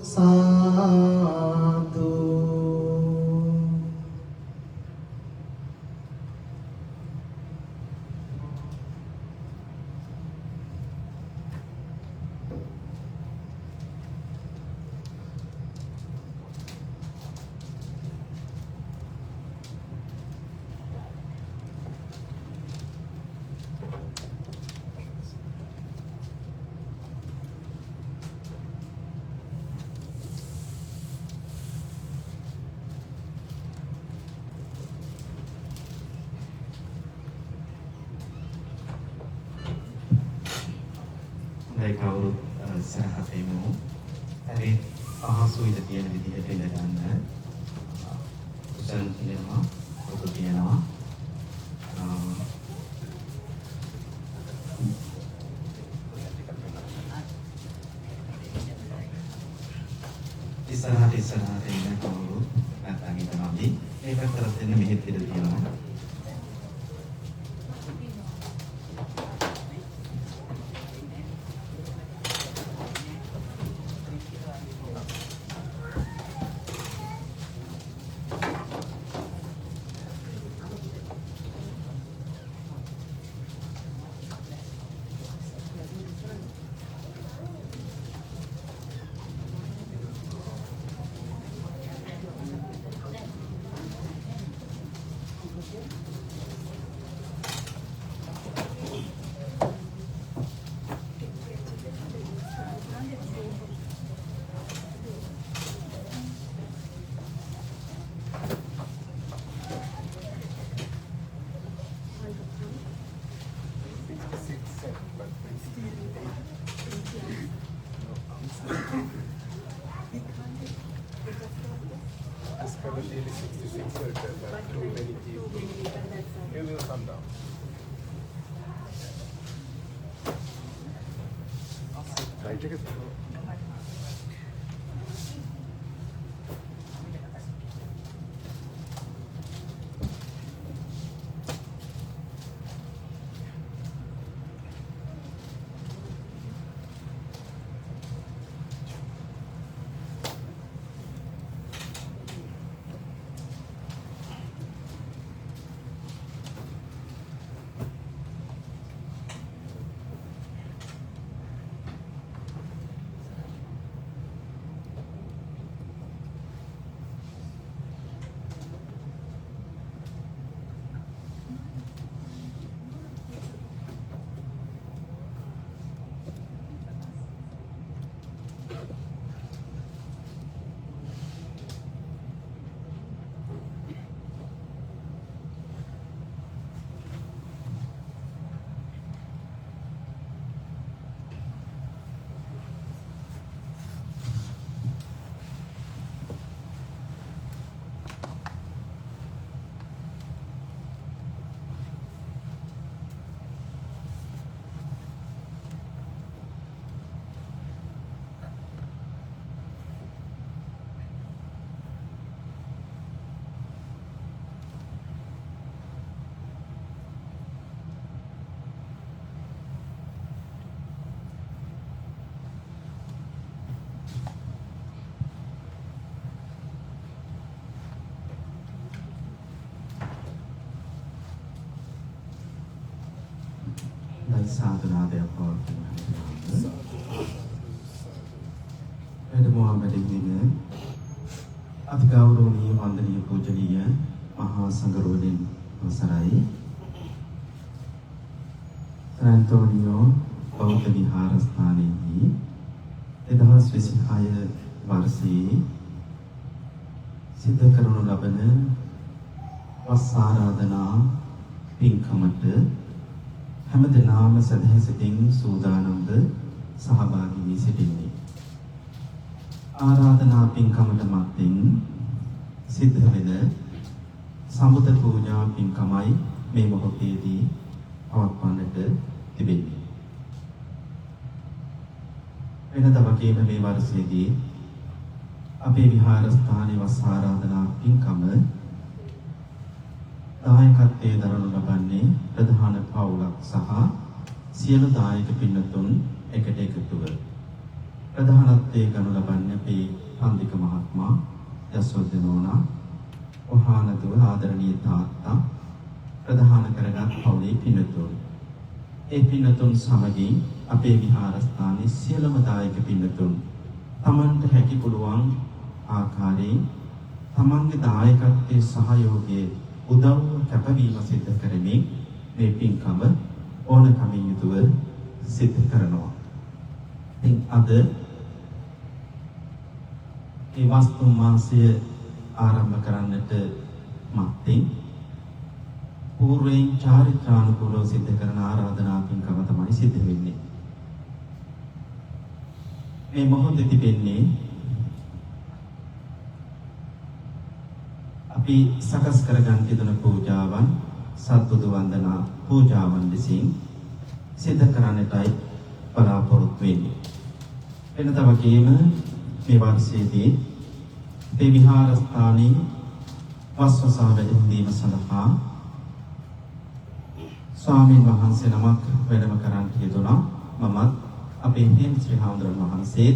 සාදු කවුරුත් සහපෙමු. හරි පහසු ඉඳ තියෙන විදිහට ඉඳ ගන්න. උසන් තියෙනවා, පොතු තියෙනවා. ඉස්සරහට ඉන්න කවුරුත් නැත්නම් ඉඳලාදී මේ පැත්තට දෙන්න මෙහෙත් ඉඳ තියෙනවා. සාධනාදයක් පවතිනවා. වැඩමවීමේදී අතිගෞරවනීය වන්දනීය පූජනීය මහා සංඝරෝධින් අවසරයි. සැන්තෝනියෝ බෞද්ධ විහාරස්ථානයේදී 2026 වර්ෂයේ සිදු කරනු ලබන වස් ආරාධනා පින්කමට හැමදෙනාම සදහසිතින් සූදානම්ව සහභාගී වී සිටින්නේ. ආරාධනා පින්කමට මත්තෙන් සිද්ධ වෙන සම්බුද්ධ පූජා පින්කමයි මේ මොහොතේදී පවත්වන්නට තිබෙන්නේ. වෙනද වගේම මේ වර්ෂයේදී අපේ විහාරස්ථානයේ වස් ආරාධනා පින්කම දායකත්වයේ දරනු ලබන්නේ ප්‍රධාන පවුලක් සහ සියලු දායක පින්නතුන් එකට එකතුව. ප්‍රධානත්වයේ ගනු ලබන්නේ අපේ පන්දික මහත්මයා යසෝධර නෝනා වහානතුව ආදරණීය තාත්තා ප්‍රධාන කරගත් පවුලේ පින්තුන්. ඒ පින්තුන් සමගින් අපේ විහාරස්ථානයේ සියලුම දායක පින්තුන් තමන්ට හැකි පුළුවන් ආකාරයෙන් තමන්ගේ දායකත්වයේ සහයෝගයේ උදව් කැපවීම සිදු කරමින් මේ පින්කම ඕනකමින් යුතුව සිදු කරනවා. ඉතින් අද මේ වස්තු මාසය ආරම්භ කරන්නට මත්තෙන් පූර්වයෙන් චාරිත්‍රානුකූලව සිදු කරන ආරාධනා පින්කම තමයි සිදු වෙන්නේ. මේ මොහොතේ තිබෙන්නේ අපි සකස් කරගන්න යන පූජාවන් සත්බුදු වන්දනා පූජාවන් විසින් සිදු කරන්නටයි බලාපොරොත්තු වෙන්නේ. වෙනද වගේම මේ වර්ෂයේදී මේ විහාරස්ථානයේ වස්වසා වැඩම සඳහා ස්වාමීන් වහන්සේ නමක් වැඩම කරන්න යෙදුණා. මමත් අපේ හිමින් ශ්‍රී හාමුදුරන් වහන්සේ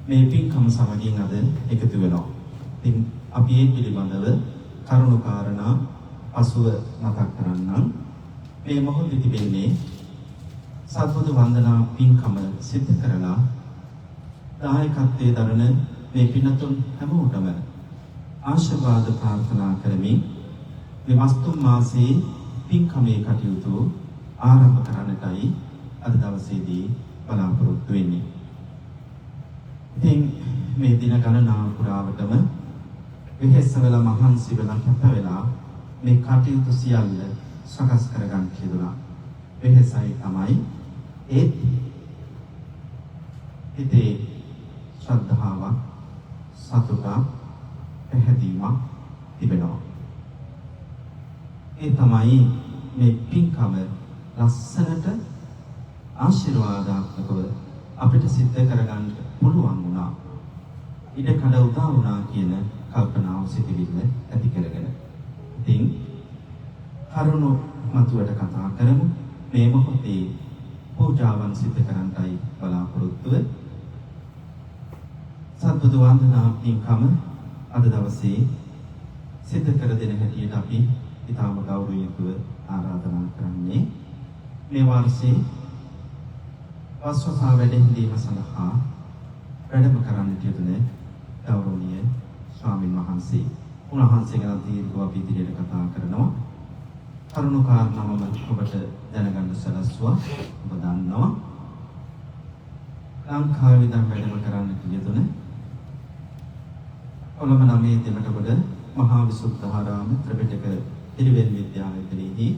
මේ පින්කම සමගින් අද එකතු වෙනවා. ඉතින් අපි මේ පිළිබඳව කරුණු කාරණා අසුව මතක් කරන්නම්. මේ මොහොතේ තිබෙන්නේ සත්බුදු වන්දනා පින්කම සිදු කරලා දායකත්වයේ දරන මේ පින්තුන් හැමෝටම ආශිර්වාද ප්‍රාර්ථනා කරමින් මේ වස්තු මාසයේ පින්කමේ කටයුතු ආරම්භ කරන්නටයි අද දවසේදී බලාපොරොත්තු වෙන්නේ. ඉතින් මේ දින ගණනාව පුරාවටම විහෙස් වෙලා මහන්සි වෙලා කැප වෙලා මේ කටයුතු සියල්ල සකස් කරගන්න කියලා. වෙහෙසයි තමයි ඒත් හිතේ ශ්‍රද්ධාවක් සතුටක් පැහැදීමක් තිබෙනවා. ඒ තමයි මේ පින්කම ලස්සනට ආශිර්වාදාත්මකව අපිට සිද්ධ කරගන්න පුළුවන් වුණා. ඉඩ කඩ උදා වුණා කියන කල්පනාව සිටිවිල්ල ඇති කරගෙන. ඉතින් කරුණු මතුවට කතා කරමු. මේ මොහොතේ පූජාවන් සිදු කරන්නයි බලාපොරොත්තුව. සත්බුදු වන්දනා පින්කම අද දවසේ සිදු කර දෙන හැටියට අපි ඊටම ගෞරවයෙන් ආරාධනා කරන්නේ මේ වර්ෂයේ වස්වසා වැඩහිඳීම සඳහා වැඩම කරන්නට යෙදුන ගෞරවනීය ස්වාමින් වහන්සේ. උන්වහන්සේ ගැන දීර්ඝව අපි ඉදිරියට කතා කරනවා. කරුණු කාරණාවම ඔබට දැනගන්න සැලැස්සුවා. ඔබ දන්නවා ලංකාවේ ඉඳන් වැඩම කරන්නට යෙදුන කොළඹ 9 දෙමටගොඩ මහා විසුද්ධාරාම ත්‍රිපිටක පිරිවෙන් විද්‍යාලයේදී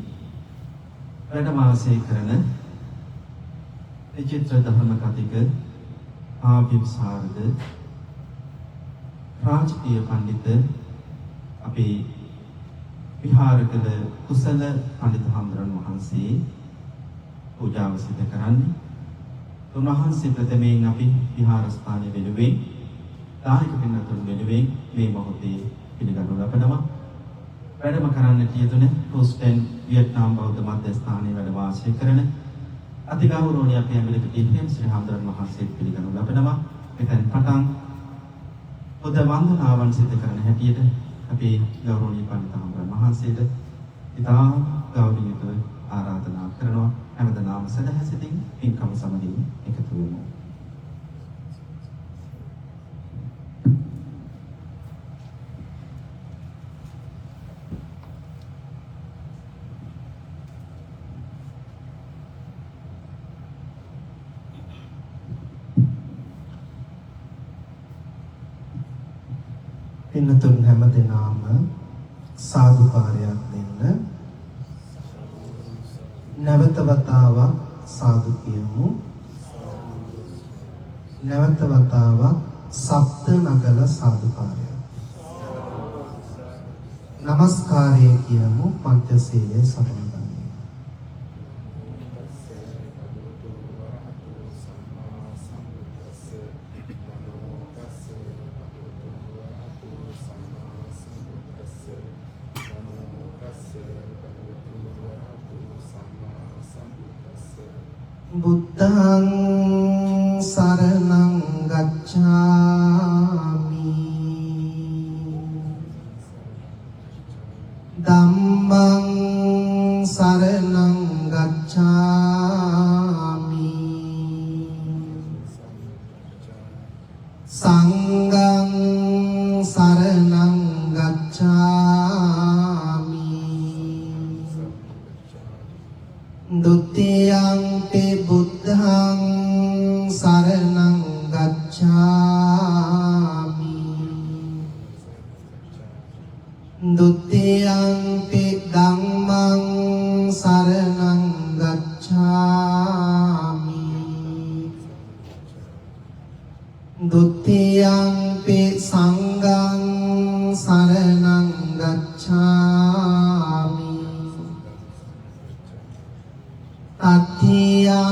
වැඩ වාසය කරන විචිත්‍ර ධර්ම කතික ආභිවසාරද රාජකීය පඬිත අපේ විහාරකල කුසල පඬිත හාමුදුරන් වහන්සේ පූජාව සිදු කරන්නේ. උන්වහන්සේ ප්‍රථමයෙන් අපි විහාරස්ථානයේ වෙනුවෙන් දායක පින්තුන් වෙනුවෙන් මේ මොහොතේ පිළිගනු ලබනවා. වැඩම කරන්නට යෙදුන රුස්ටන් වියට්නාම් බෞද්ධ මධ්‍යස්ථානයේ වැඩ වාසය කරන අතිගෞරවනීය අපේ ඇමරිකටි හිමින් ශ්‍රී හාමුදුරන් වහන්සේ පිළිගනු ලබනවා. මෙතෙන් පටන් බුද්ධ වන්දනාවන් සිදු කරන හැටියට අපේ ගෞරවනීය පඬිත් හාමුදුරන් වහන්සේට ඉතා ගෞරවණීයව ආරාධනා කරනවා. හැමදෙනාම සදහසිතින් පින්කම සමගින් එකතු වෙමු. පින්තුන් හැමදෙනාම සාදුකාරයක් දෙන්න. නැවත වතාවක් සාදු කියමු. නැවත වතාවක් සප්ත නගල සාදුකාරය. නමස්කාරය කියමු. පංචශීලයේ සරණ ගන්න. බුද්ධං සරණං ගච්ඡාමි ධම්මං සරණං ගච්ඡාමි සංඝං සරණං ගච්ඡාමි ဒုတိယံ පි බුද්ධං සරණං ගච්ඡාමි ဒုတိယံ පි ධම්මං සරණං ගච්ඡාමි ဒုတိယံ පි සංඝං සරණං ගච්ඡාමි တတိယံ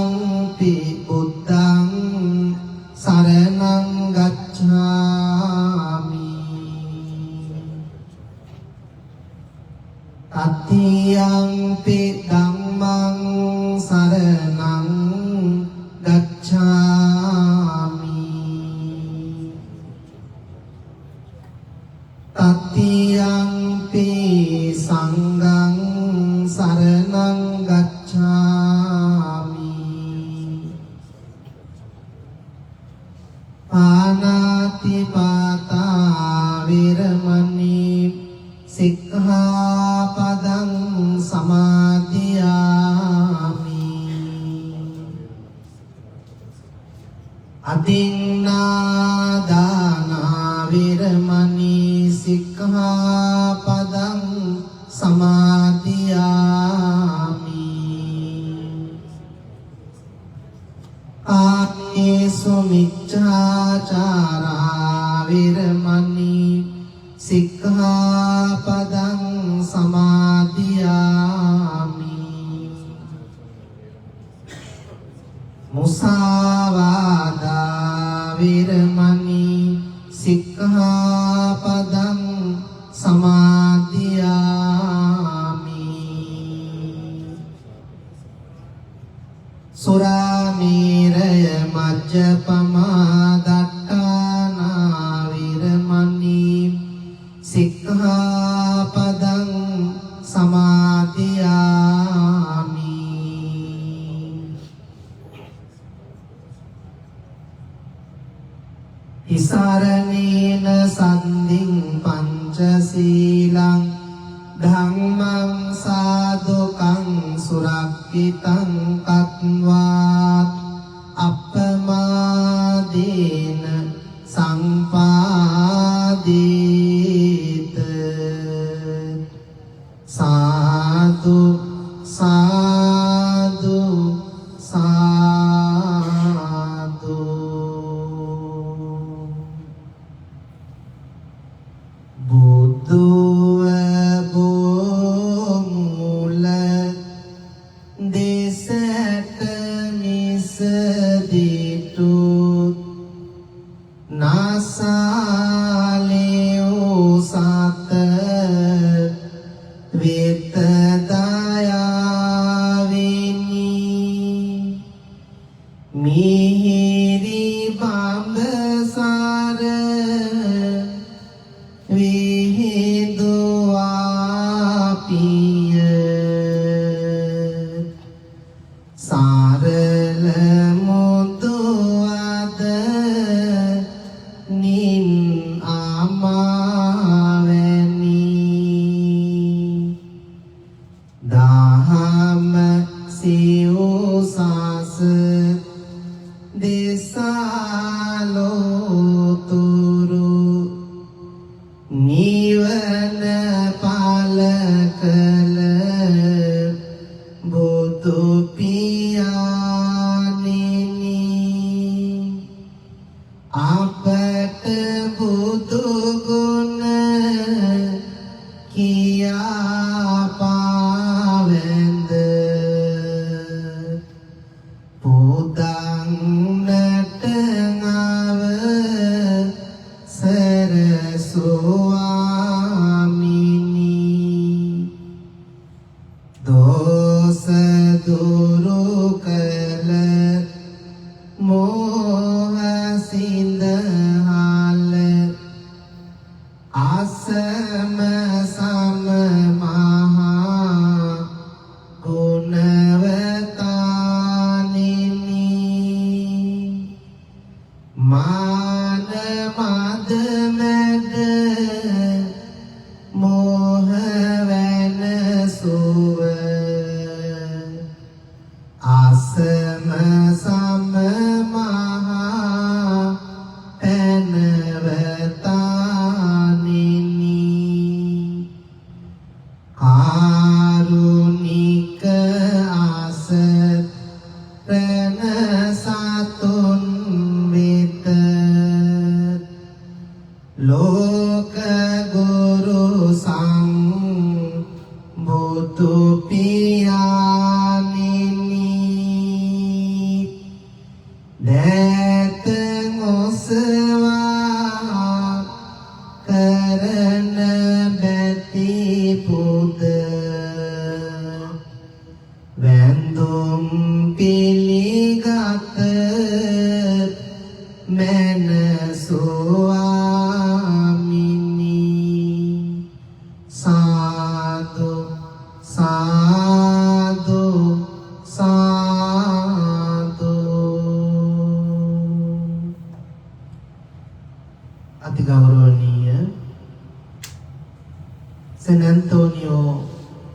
පි බුද්ධං සරණං ගච්ඡාමි တတိယံ පි ධම්මං සරණං ගච්ඡාමි တတိယံ පි සංඝං සරණං ගච්ඡාමි ปานาติปาตาเวรมณีสิกขาปดังสมาธิยามิอตินนาดานาเวรมณีสิกขาปดังสมาธิยามิ อาทิสุมิจฉาจาราเวรมณีสิกขาปดังสมาธิยามิ มุสาวาทาเวรมณีสิกขาปดังสมาธิยามิ สุรามีเรมัจจปมาดัตตานาวิรมณีสิกขาปดังสมาธิยามิ อิสารเนนะสันติงปัญจศีลัง ธัมมังสาธุกังสุรักขิตังกัตวาอัปปมาเดนะสังปาดิเตสาธุสาธุสาธุ บุตุMoha Sinda කාරුණික ආසරණ සතුන් වෙත ලෝක ගුරු සම්බුදු පියාණෙනි දැත ඔසවා කරන බැති පුද වැඳුම් පිළිගත මන ස්වාමිනි සාදු සාදු සාදු අතිගෞරවනීය සෙන් ඇන්තෝනියෝ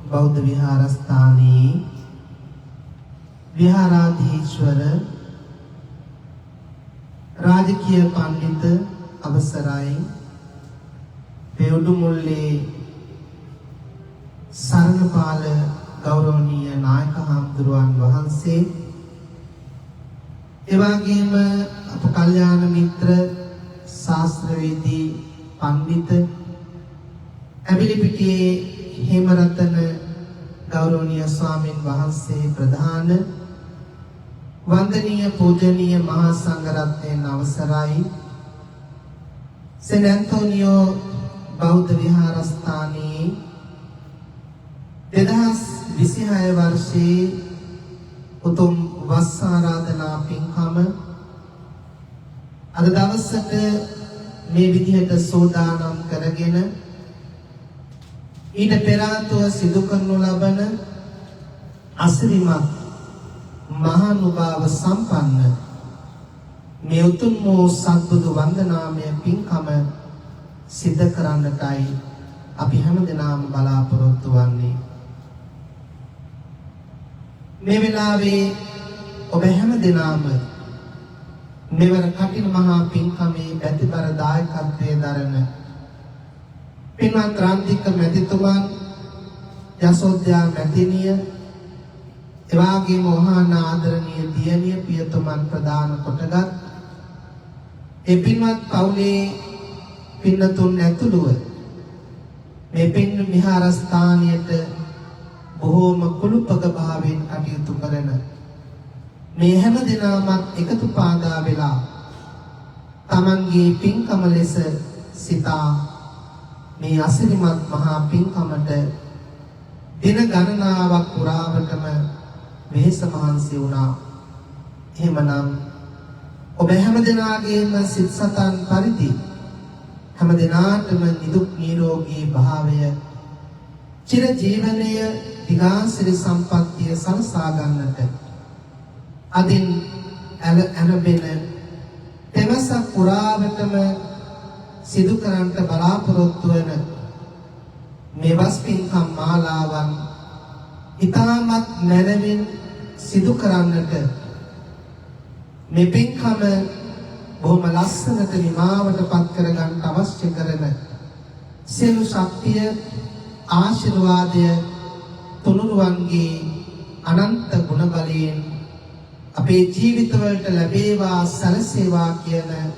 බෞද්ධ විහාරස්ථානයේ විහාරාධීශ්වර රාජකීය පඬිත අවසරයි පෙවුඩුමුල්ලේ සරණපාල ගෞරවනීය නායක හාමුදුරුවන් වහන්සේ එවාගේම අප කල්යාණ මිත්‍ර ශාස්ත්‍රවේදී පඬිත ඇබිලිපිටියේ හේමරතන ගෞරවනීය ස්වාමින් වහන්සේ ප්‍රධාන වන්දනීය පූජනීය මහා සංඝරත්නයන් අවසරයි සෙන් ඇන්තෝනියෝ බෞද්ධ විහාරස්ථානයේ 2026 වර්ෂයේ උතුම් වස් ආරාධනා පින්කම අද දවසට මේ විදිහට සෝදානම් කරගෙන ඊට පෙර ආතුව සිදු කරනු ලබන අසිරිමත් මහානුභාව සම්පන්න මේ උතුම් වූ සත්බුදු වන්දනාමය පින්කම සිද්ධ කරන්නටයි අපි හැමදෙනාම බලාපොරොත්තු වන්නේ. මේ වෙලාවේ ඔබ හැමදෙනාම මෙවර කටින මහා පින්කමේ බැතිබර දායකත්වයේ දරන පින්වත් රාන්තික මැතිතුමන් යසෝධ්‍යා මැතිණිය එවාගේම මහා ආදරණීය දියණිය පියතුමන් ප්‍රදාන කොටගත් ඒ පින්වත් පවුලේ පින්නතුන් ඇතුළුව මේ පින් විහාරස්ථානයට බොහෝම කුළුපග භාවයෙන් කටයුතු කරන මේ හැම දිනමත් එකතු පාදා වෙලා තමන්ගේ පින්කම ලෙස සිතා මේ අසිරිමත් මහා පින්කමට දින ගණනාවක් පුරාවටම වෙහෙස මහන්සි වුණා. එහෙමනම් ඔබ හැම දිනාගේම සිත් සතන් පරිදි හැම දිනාටම නිදුක් නිරෝගී භාවය චිර ජීවනය දිගාසිරි සම්පන්නිය සලසා ගන්නට අදින් ඇනබෙන තෙවස පුරාවටම සිදු කරන්නට බලාපොරොත්තු වන මේ වස් පින්කම් මාලාවන් ඉතාමත් මැනවින් සිදු කරන්නට මේ පින්කම බොහොම ලස්සනට නිමාවට පත් කරගන්න අවශ්‍ය කරන සියලු ශක්තිය ආශිර්වාදය තුනුරුවන්ගේ අනන්ත ගුණ බලයෙන් අපේ ජීවිතවලට ලැබේවා සැලසේවා කියන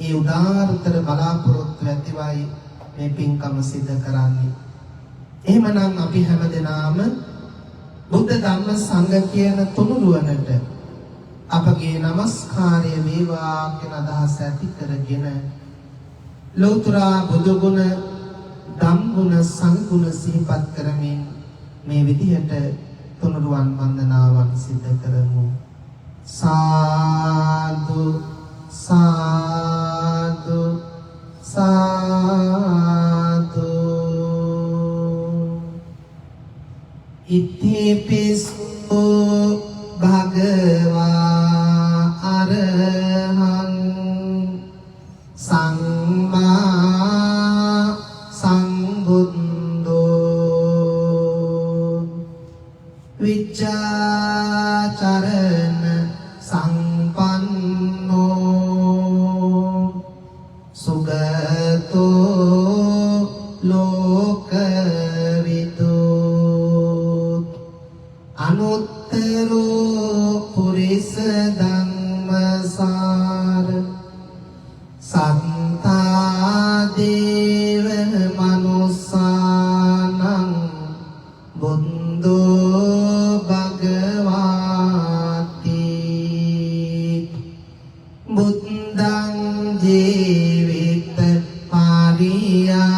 ඒ උදාාරතර බලාපොරොත්තු ඇතිවයි මේ පින්කම සිද්ධ කරන්නේ. එහෙමනම් අපි හැමදෙනාම බුද්ධ ධම්ම සංඝ කියන තුනුරුවනට අපගේ নমස්කාරය වේවා කියන අදහස ඇති කරගෙන ලෞතර බුදු ගුණ ධම් ගුණ සංඝ ගුණ සිහිපත් කරමින් මේ විදිහට තුනුරුවන් වන්දනාවන් සිද්ධ කරමු. සාදු සාදු සාදු ඉතිපිසු භගවා අරහං සම්මා සම්බුද්ධෝ විචාචරණ සම්පන්නෝ සුගතෝ ලෝකවිදු අනුත්තරෝ පුරිස ධම්මසාර සත්තා දේව මනුස්සානං බුද්ධෝ භගවාති බුද්ධං ජීවිත පරියන්තං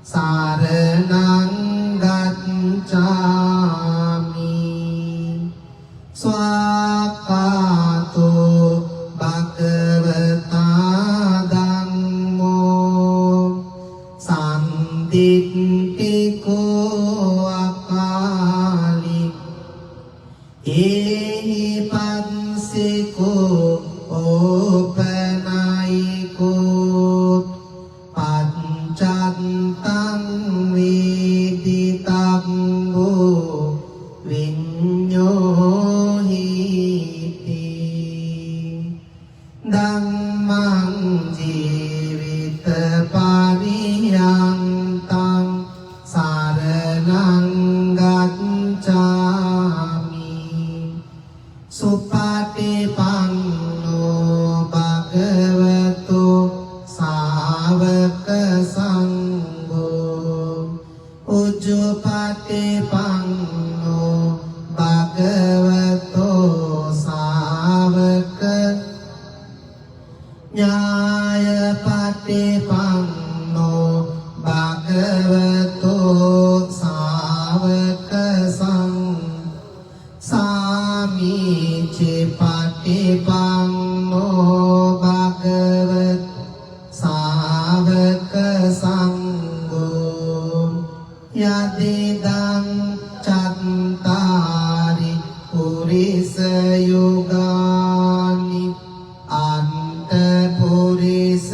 සරණං ගච්ඡාමි ස්වාක්ඛාතෝ භගවතා ධම්මෝ සම්දිට්ඨිකෝ අකාලි ඒහි පන්සිකෝ ඕපනයිකෝ පච්චත්තං වේදිතංගෝ විඤ්ඤෝ හිති ධම්මං ජීවිත පරියන්තං සරණං ගච්ඡාමි සුපටිපන්නෝ භගවතු ශාවක සංඝෝ උජ්ජපටිපන්නෝ භගවතු ශාවක ඥායපටිපන්නෝ භගවතු ශාවක සාමීචි පටිපන්නෝ භගවතු ශාවක සංඝෝ යදිදං චත්තාරි පුරිස යුගානි අන්ත පුරිස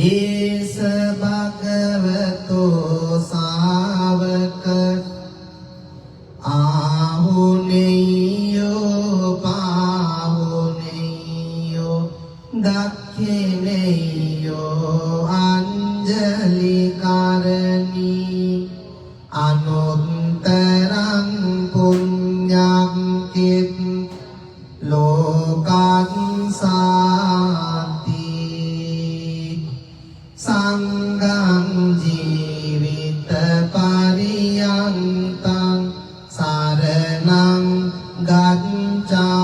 ඒස භගවතු ශාවක ආහුනේයෝ පාහුනේයෝ දක්ඛිනේයෝ අංජලි කරණී අනුත්තරං පුඤ්ඤං කිත් ලෝකං සාති සංඝං ජීවිත පරියන්තං සරණං ගච්ඡාමි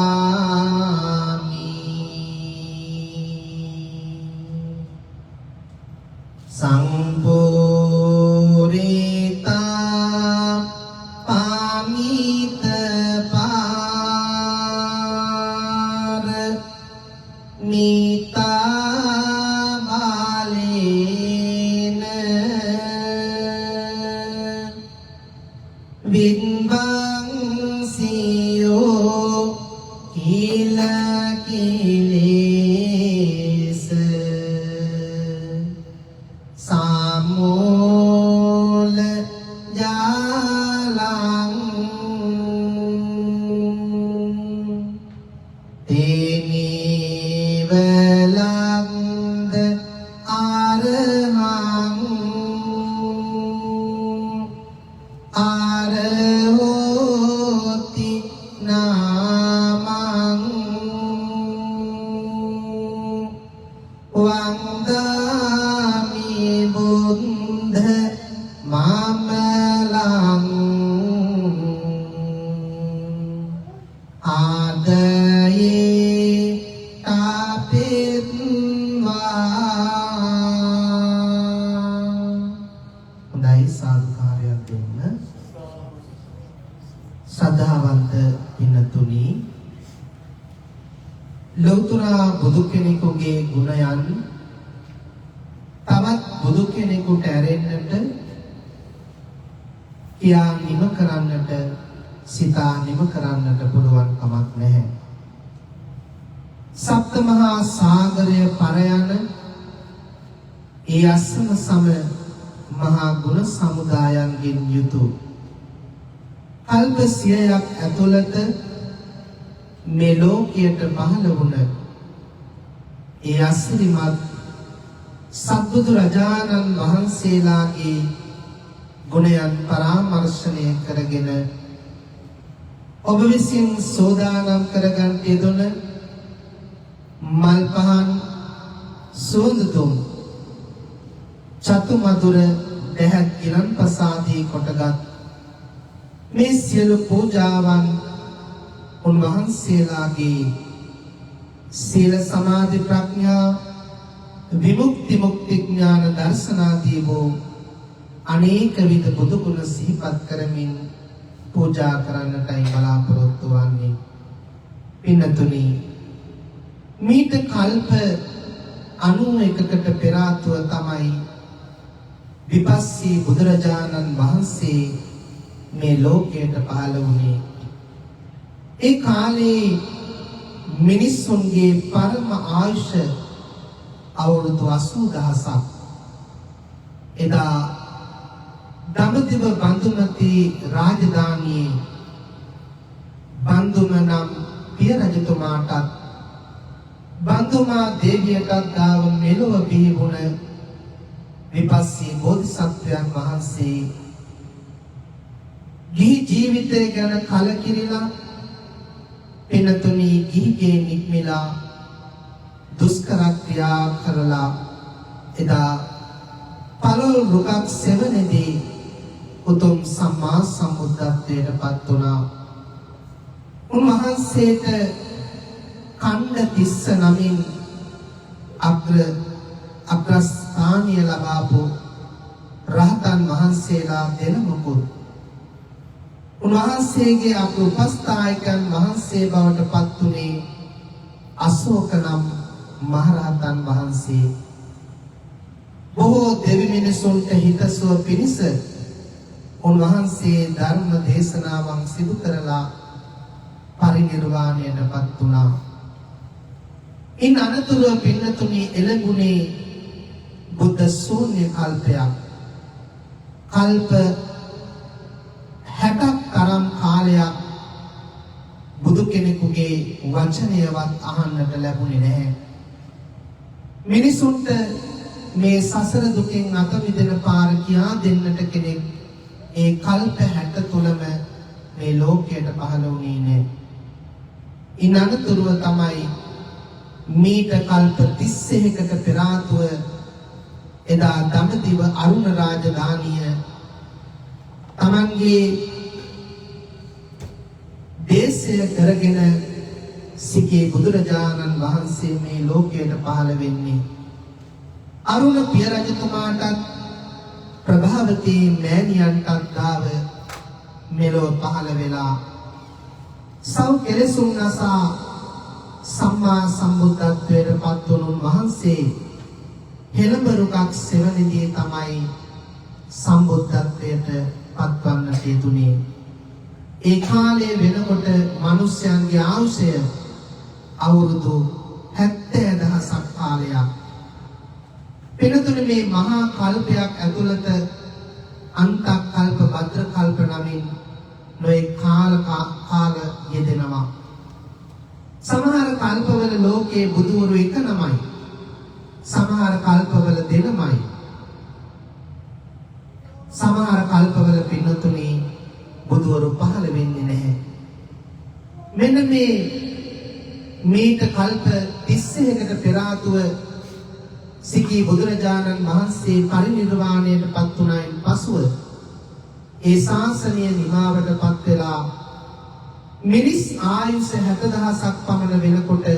සම්පූරිතා පාමිත පාර මිතා බාලේන විද්වං සියෝ කිල කිලේස සාමෝල ජාලං තේනීවලන්ද ආරහං ආරහෝති නාමං වන්දාමි බුද්ධ මමලං ආදයේ තාපෙත්වා හොඳයි සාදුකාරයක් දෙන්න සද්ධාවන්ත පින්තුනි ලෞතර බුදු කෙනෙකුගේ ගුණයන් තවත් බුදු කෙනෙකුට ඇරෙන්නට කියා නිම කරන්නට සිතා නිම කරන්නට පුළුවන් කමක් නැහැ. සප්ත මහා සාගරය පරයන ඒ අසම සම මහා ගුණ සමුදායන්ගෙන් යුතු කල්ප 100ක් ඇතුළත මේ ලෝකයට පහළ වුණ ඒ අසිරිමත් සත්බුදු රජාණන් වහන්සේලාගේ ගුණයන් පරාමර්ශනය කරගෙන ඔබ විසින් සෝදානම් කරගන්න යෙදුන මල් පහන් සුවඳ දුම් චතු මధుර දැහත් කිරන් ප්‍රසාදී කොටගත් මේ සියලු පූජාවන් උන්වහන්සේලාගේ සීල සමාධි ප්‍රඥා විමුක්ති මුක්ති ඥාන දර්ශනාදී වූ අනේක විද බුදු ගුණ සිහිපත් කරමින් පූජා කරන්නටයි බලාපොරොත්තු වන්නේ. පින්නතුනි, මීට කල්ප 91කට පෙර ආතුව තමයි විපස්සී බුදුරජාණන් වහන්සේ මේ ලෝකයට පහළ වුණේ. ඒ කාලේ මිනිස්සුන්ගේ පරම ආයුෂ අවුරුදු 80000ක්. එදා දඹදිව බන්දුමති රාජධානියේ බන්දුම නම් පිය රජතුමාටත් බන්දුමා දේවියටත් ගාව මෙලොව බිහි වුණ විපස්සී බෝධිසත්වයන් වහන්සේ ගිහි ජීවිතය ගැන කලකිරිලා පිනතුනි ගිහිගේ නික්මිලා දුෂ්කර ක්‍රියා කරලා එදා පළල් රුගක් සෙවණේදී උතුම් සම්මා සම්බුද්ධත්වයට පත් වුණා. උන්වහන්සේට කණ්ඩ තිස්ස නමින් අග්‍රස්ථානීය ලබාපු රහතන් වහන්සේලා දෙනමකුත් උන්වහන්සේගේ අප උපස්ථායකයන් වහන්සේ බවට පත් වුණේ අශෝක නම් මහරහතන් වහන්සේ. බොහෝ දෙවි මිනිසුන්ට හිතසුව පිණිස උන්වහන්සේ ධර්ම දේශනාවන් සිදු කරලා පරිනිර්වාණයට පත් වුණා. ඉන් අනතුරුව පින්නතුනි එළඹුණේ බුද්ධ ශූන්‍ය කල්පයක්. කල්ප 60ක් තරම් කාලයක් බුදු කෙනෙකුගේ වචනයවත් අහන්නට ලැබුණේ නැහැ. මිනිසුන්ට මේ සසර දුකෙන් අත මිදෙන පාර කියා දෙන්නට කෙනෙක් ඒ කල්ප 60 තුලම මේ ලෝකයට පහළ වුණේ නැහැ. ඉන් අනතුරුව තමයි මීට කල්ප 31කට පෙර ආතුව එදා දඹදිව අරුණ රාජධානිය තමන්ගේ දේශය කරගෙන සිකේ බුදුරජාණන් වහන්සේ මේ ලෝකයට පහළ වෙන්නේ. අරුණ පිය රජතුමාටත් ප්‍රභාවතී මෑණියන්ටත් ගාව මෙලොව පහළ වෙලා සව් කෙලෙසුන් නසා සම්මා සම්බුද්ධත්වයට පත් වුණු වහන්සේ හෙළඹරුකක් සෙවණේදී තමයි සම්බුද්ධත්වයට පත්වන්නට යෙදුනේ. ඒ කාලේ වෙනකොට මිනිස්යන්ගේ ආයුෂය අවුරුදු 70000ක් කාලයක්. පිනතුනේ මේ මහා කල්පයක් ඇතුළත අන්තක් කල්ප භද්‍ර කල්ප නමින් නොයේ කාල යෙදෙනවා. සමහර කල්පවල ලෝකේ බුදුවරු එක නමයි. සමහර කල්පවල දෙනමයි. සමහර කල්පවල පින්නතුනේ බුදුවරු පහළ වෙන්නේ නැහැ. මෙන්න මේක කල්ප 31කට පෙර ආතුව සිකී බුදුරජාණන් වහන්සේ පරිනිර්වාණයට පත් වුණායින් පසුව ඒ ශාසනය නිමාවට පත් වෙලා මිනිස් ආයුෂ 70000ක් පමණ වෙනකොට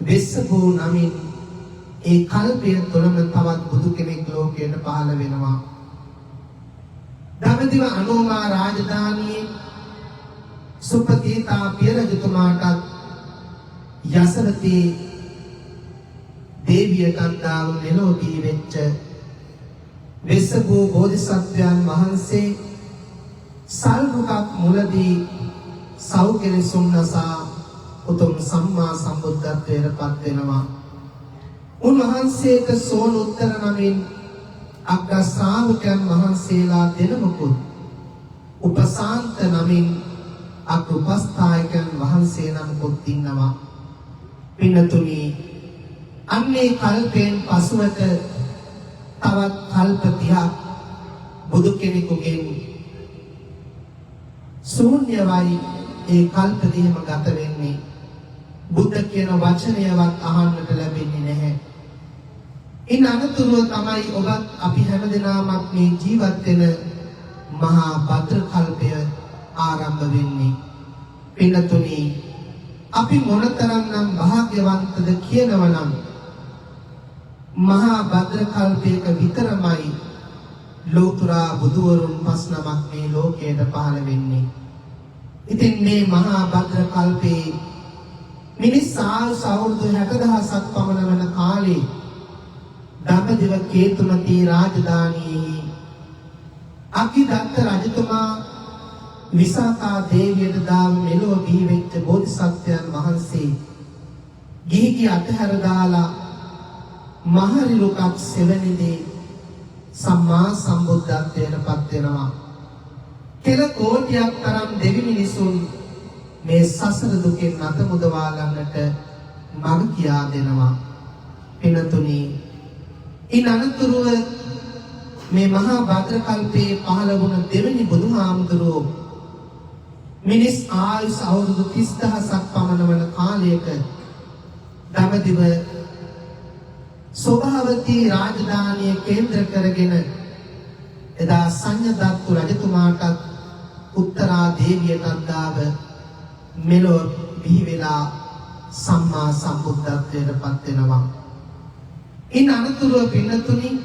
වෙස්සබෝ නමින් ඒ කල්පය තුළම තවත් බුදු කෙනෙක් ලෝකයට පහළ වෙනවා. දඹදිව අනෝමා රාජධානියේ සුපතීතා පිය රජතුමාටත් යසවතී දේවියටත් දාව මෙලෝදී වෙච්ච වෙස්සබෝ බෝධිසත්වයන් වහන්සේ සල්රුකක් මුලදී සව් කෙලෙසුන් නසා උතුම් සම්මා සම්බුද්ධත්වයට පත් වෙනවා. උන්වහන්සේට සෝන උත්තර නමින් අග්‍ර ශ්‍රාවකයන් වහන්සේලා දෙනමකුත් උපසාන්ත නමින් අකෘපස්ථායකයන් වහන්සේ නමකුත් ඉන්නවා. පින්නතුනි අන්නේ කල්පයෙන් පසුවට තවත් කල්ප 30ක් බුදු කෙනෙකුගෙන් ශූන්‍යවයි ඒ කල්ප 30ම ගත වෙන්නේ. බුද්ධ කියන වචනයවත් අහන්නට ලැබෙන්නේ නැහැ. ඉන් අනතුරුව තමයි ඔබත් අපි හැමදෙනාමත් මේ ජීවත් වෙන මහා භද්‍ර කල්පය ආරම්භ වෙන්නේ. පින්නතුනි අපි මොනතරම්නම් භාග්‍යවන්තද කියනවනම් මහා භද්‍ර කල්පයක විතරමයි ලෝතර බුදුවරුන් 5 නමක් මේ ලෝකයට පහළ වෙන්නේ. ඉතින් මේ මහා භද්‍ර කල්පේ මිනිස් ආයුෂ අවුරුදු 60000ක් පමණ වන කාලේ දඹදිව කේතුමති රාජධානියේ අකිදත්ත රජතුමා විසාකා දේවියට දාව මෙලොව බිහි වෙච්ච බෝධිසත්වයන් වහන්සේ ගිහි අතහැර දාලා මහරිලුකක් සෙවණිදී සම්මා සම්බුද්ධත්වයට පත් වෙනවා. කෙල කෝටියක් තරම් දෙවි මිනිසුන් මේ සසර දුකෙන් අත මුදවා ගන්නට මඟ කියා දෙනවා. පිනතුනි ඉන් අනතුරුව මේ මහා භද්‍ර කල්පයේ පහළ වුණ දෙවෙනි බුදුහාමුදුරුවෝ මිනිස් ආයුෂ අවුරුදු 30000ක් පමණ වන කාලයක දඹදිව සෝභාවතී රාජධානිය කේන්ද්‍ර කරගෙන එදා සංඝදත්තු රජතුමාට උත්තරා දේවියටත් දාව මෙලොව බිහි වෙලා සම්මා සම්බුද්ධත්වයට පත් වෙනවා. ඉන් අනතුරුව පින්නතුනි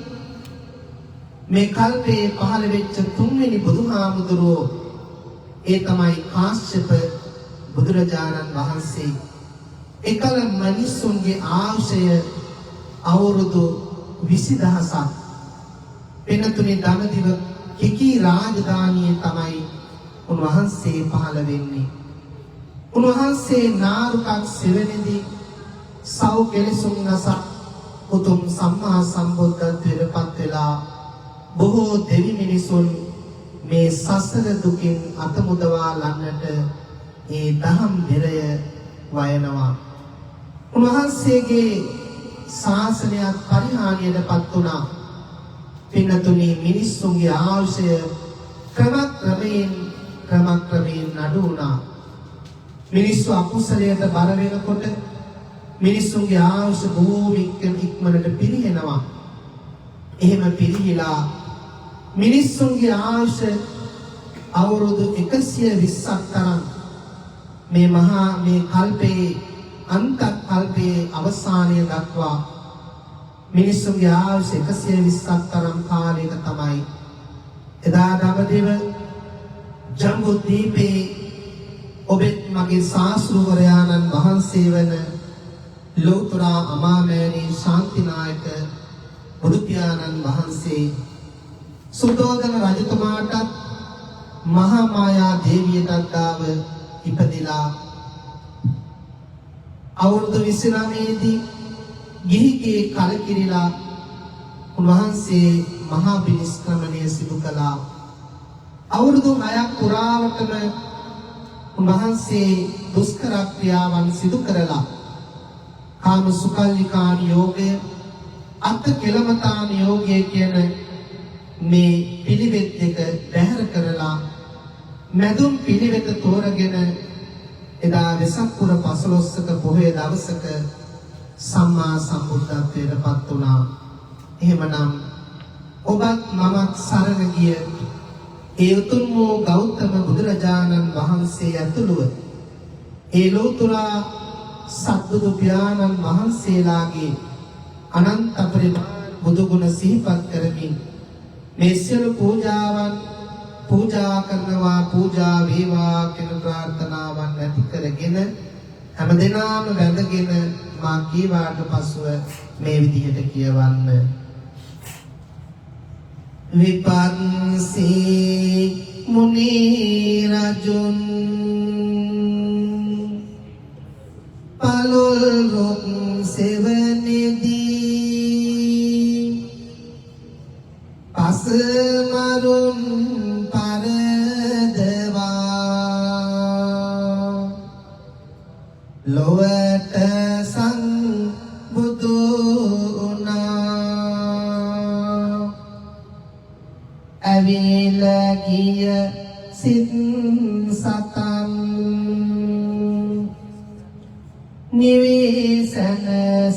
මේ කල්පයේ පහළ වෙච්ච තුන්වෙනි බුදුහාමුදුරුවෝ ඒ තමයි කාශ්‍යප බුදුරජාණන් වහන්සේ. එකල මිනිසුන්ගේ ආයුෂය අවුරුදු 20000ක්. පින්නතුනි දඹදිව කිකී රාජධානියේ තමයි උන්වහන්සේ පහළ වෙන්නේ. උන්වහන්සේ නාරුකක් සෙවණේදී සව් කෙලෙසුන් නැස උතුම් සම්මා සම්බුද්ධත්වයට පත් වෙලා බොහෝ දෙවි මිනිසුන් මේ සසර දුකින් අත මුදවා ලන්නට ඒ දහම් දෙරය වයනවා. උන්වහන්සේගේ ශාසනයත් පරිහානියටපත් වුණා. පින්නතුනි මිනිස්සුන්ගේ ආයුෂය ක්‍රමක්‍රමයෙන් අඩු වුණා. මිනිස්සු අකුසලයට බර වෙනකොට මිනිස්සුන්ගේ ආයුෂ බොහෝම ඉක්මනට පිරිහෙනවා. එහෙම පිරිහිලා මිනිස්සුන්ගේ ආයුෂ අවුරුදු 120ක් තරම් මේ කල්පයේ අන්ත කල්පයේ අවසානය දක්වා මිනිස්සුන්ගේ ආයුෂ 120ක් තරම් කාලයක තමයි එදා දඹදිව ජම්බුද්වීපේ ඔබත් මගේ ශාස්ත්‍රවරයාණන් වහන්සේ වන ලෝතර අමාමෑණී ශාන්තිනායක බුදු පියාණන් වහන්සේ සුද්ධෝදන රජතුමාට මහා මායා දේවියටත් දාව ඉපදිලා අවුරුදු 29 දී ගිහිගේ කලකිරිලා උන්වහන්සේ මහා බිනිස්ක්‍රමණය සිදු කළා. අවුරුදු 6ක් පුරාවටම උන්වහන්සේ දුෂ්කර ක්‍රියාවන් සිදු කරලා කාම සුකල්ලිකාණ යෝගය අත් කෙලමතාණ යෝගය කියන මේ පිළිවෙත් දෙක බැහැර කරලා මැදුම් පිළිවෙත තෝරගෙන එදා වෙසක් පුර 15ක පොහොය දවසක සම්මා සම්බුද්ධත්වයට පත් වුණා. එහෙමනම් ඔබත් මමත් සරණ ගිය ඒ උතුම් වූ ගෞතම බුදුරජාණන් වහන්සේ ඇතුළුව ඒ ලෝතර සත්බුදු පියාණන් වහන්සේලාගේ අනන්ත පරිමාණ බුදු ගුණ සිහිපත් කරමින් මේ සියලු පූජාවන් පූජා කරනවා පූජා වේවා කියන ප්‍රාර්ථනාවන් ඇති කරගෙන හැමදෙනාම වැඳගෙන මා කීවාට පසුව මේ විදිහට කියවන්න. විපස්සී මුනි රජුන් පලොල් රොක් සෙවණේදී පසමරුන් පරදවා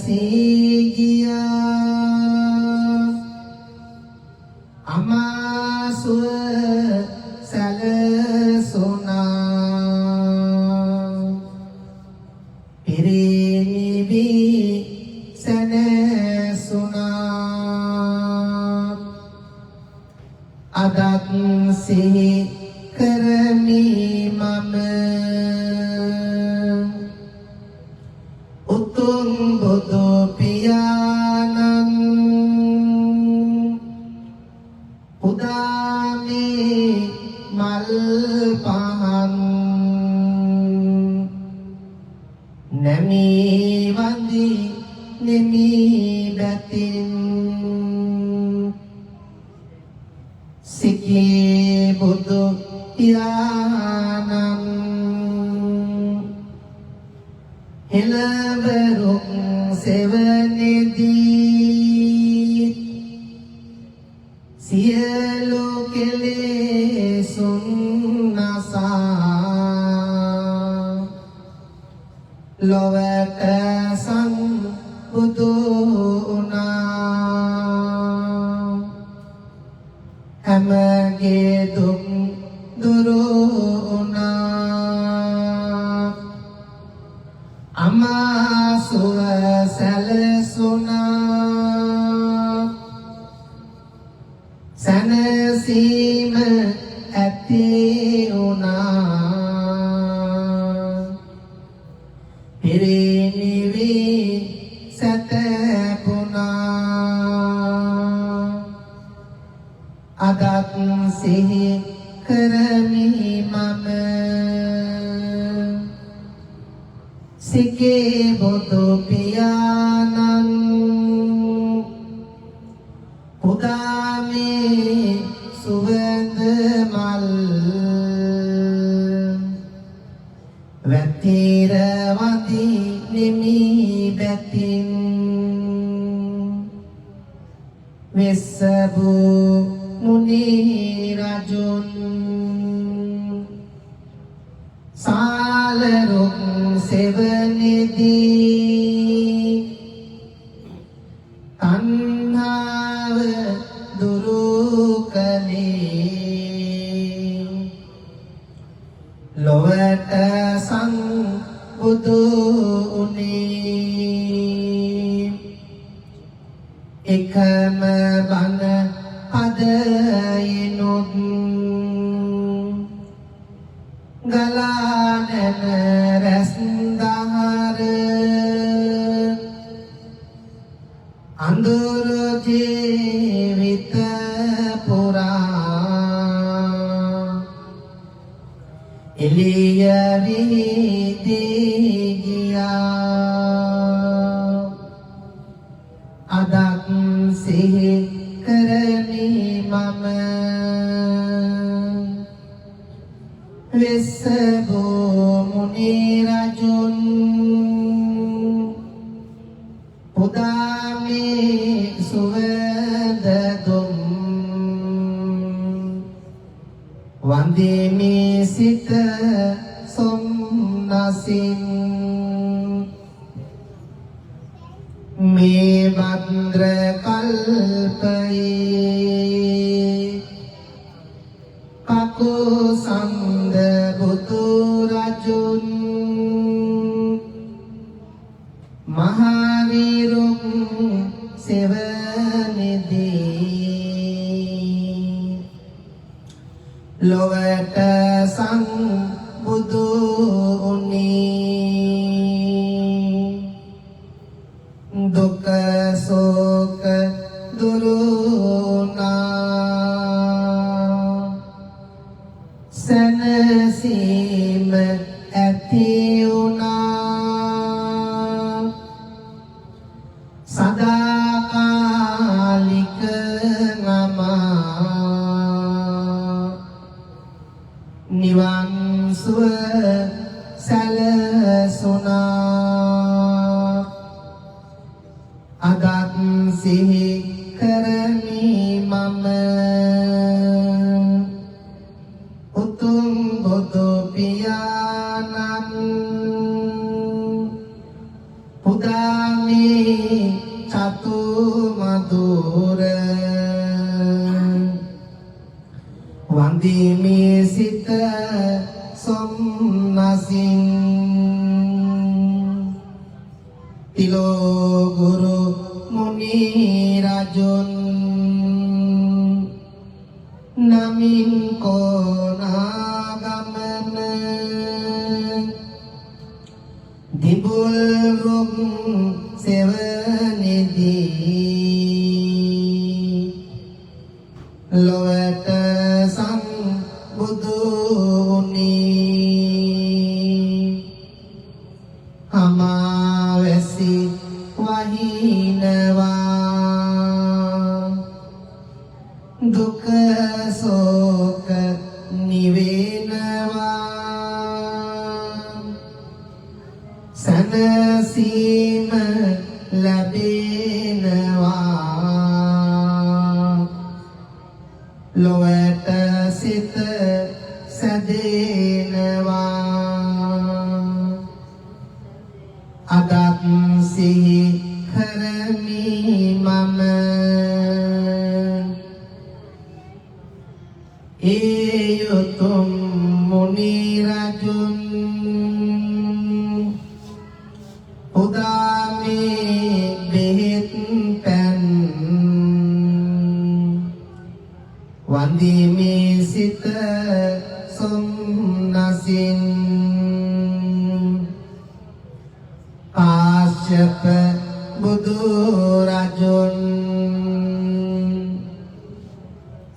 සීගියා අමාසුව සැලසුනා පිරිනිවි සැනසුනා අදත් සිහි කරමි මම උතුම් බුදු පියාණන් උදාමේ මල් පහන් නැමි වඳි නෙමි බැතින් සිකී බුදු පියාණන් එළවරුක් සෙවණෙදී සියලු කෙලෙසුන් නසා ලොවට සම්බුදු වුණා හැමගේ දුක් දුරු වුණා අමාසුව සැලසුනා සැනසීම ඇති වුණා පිරිනිවි සැතපුණා අදත් සිහි කරමි මම සිකේ බුදු පියාණන් උදාමේ සුවඳ මල් වැතිර වදි නිමි බැතින් වෙස්සබු මුනි රජුන් සාලරුක් සෙවණෙදී තණ්හාව දුරු කළේ ලොවට සම්බුදු උනේ එකම බණ පදයෙනුත් ගලානන රැස් දහර අඳුරු ජීවිත පුරා එළිය වීදී ගියා අදත් සිහි කරමි මම වෙස්සබෝ මුනි රජුන් උදාමේ සුවඳ දුම් වන්දිමි සිත සොම්නසින් මේ භද්‍ර කල්පයේ කකුසන්ද බුදු රජුන් මහවිරුක් සෙවණෙදී ලොවට සම්බුදු උනේ දුක සෝක දුරු වුණා සැනසීම ඇති වුණා සදාකාලික නම නිවන් සුව සැලසුණා අදත් සිහි කරමි මම උතුම් බුදු පියාණන් උදාමේ තිලෝ ගුරු මුනි රජුන් නමින් කොනාගමන දිබුල් රුක් සෙවණෙදී ලොවට සම්බුදුනි අමාවැසි වහිනවා දුක සෝක නිවෙනවා සනසීම ලැබෙනවා ලොවට සිත සැදෙනවා අදත් සිහි කරමි මම ඒයුතුම් මුනි රජුන් උදාමේ බෙහෙත් පැන් වන්දිමේ සිත සොම්නසින් කාශ්‍යප බුදු රජුන්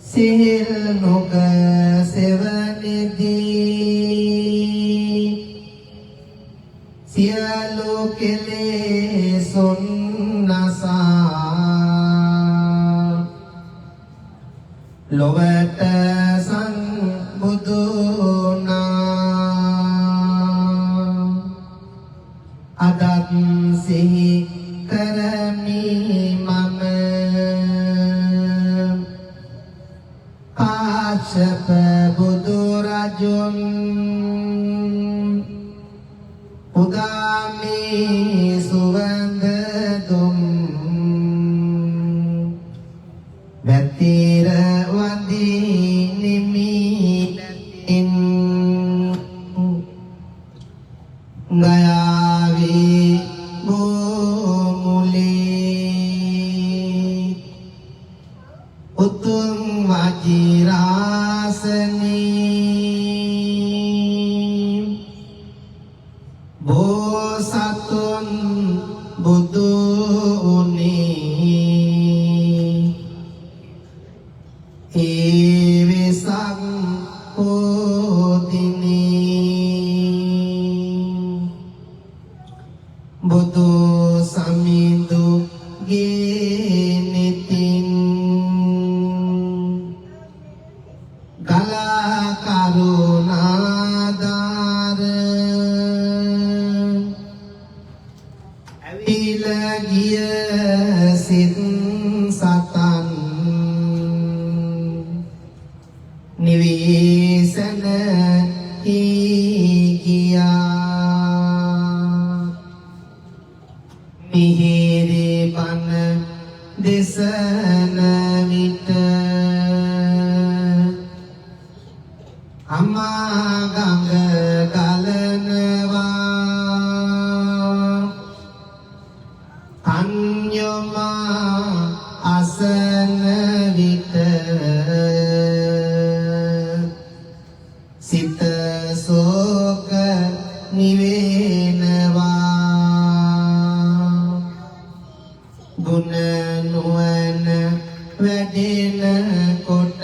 සිහිල් නොග සෙවණෙදී සියලු කෙලෙසුන් නසා ලොවට සංබුදුනා අදත් සිහි කරමි මම කාශ්‍යප බුදු රජුන් උදාමේ සුවඳ දුම් වැතිර වඳිනිමි ලැතින් ගයාවේ බෝමුලේ උතුම් වජිරාසනේ බෝසතුන් බුදු උනේ ඒ වෙසක් පොදිනේ බුදු සමිඳු ගෙනෙතින් ගලා කරුණාදාර ඇවිල ගිය සිත් සතන් නිවේසන ගියා මිහිරි බණ දෙසන විට අමා ගඟ ගලනවා අන්‍යමා අසන විට සිත සෝක නිවෙනවා ගුණ නුවණ වැඩෙන කොට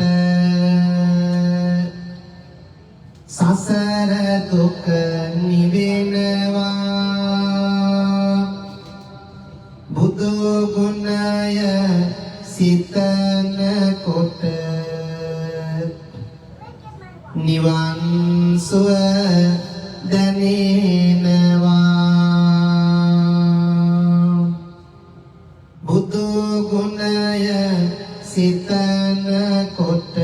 සසර දුක නිවෙනවා බුදු ගුණය සිතන කොට නිවන් සුව දැනෙනවා බුදු ගුණය සිතන කොට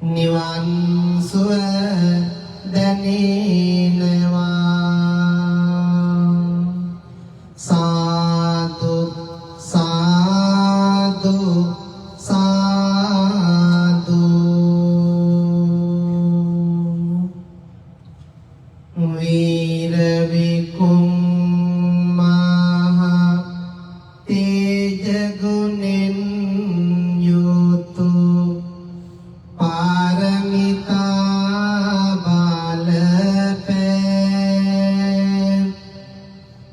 නිවන් සුව දැනෙනවා සාදු සාදු සාදු වීර maha teja gunen yutu paramita balape